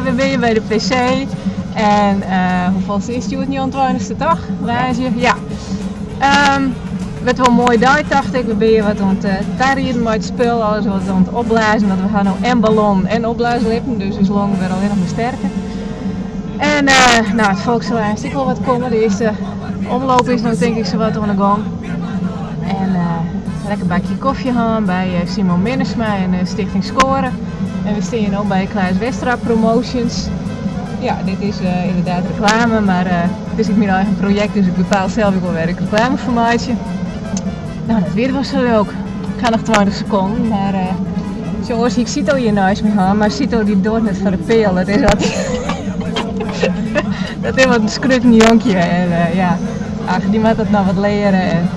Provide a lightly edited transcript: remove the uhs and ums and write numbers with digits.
we ben je bij de PC. En hoeveel is het? 29e dag? Ja. Het wel een mooie dag, dacht ik. We ben je wat aan het tarrieden met het spul, alles wat aan het opblazen. Want we gaan nu en ballon en opblaaslippen, dus is lang weer alleen nog maar sterker. En het volk zal eigenlijk wel wat komen. De eerste omloop is nog denk ik zo wat aan de gang. En lekker bakje koffie gaan bij Simon Minnesma en Stichting Scoren. En we staan hier ook bij Klaas Westra Promotions. Ja, dit is inderdaad reclame, maar het is ook mijn eigen project, dus ik bepaal zelf ook wel waar ik reclameformaatje. Nou, dat weer was zo leuk. Ik ga nog 20 seconden, maar jongens, ik zie al hier naast me gaan, maar Cito die doet net van de peel. Dat is wat. Dat is wat een scrutten jonkje en ja, ach, die moet dat nou wat leren. En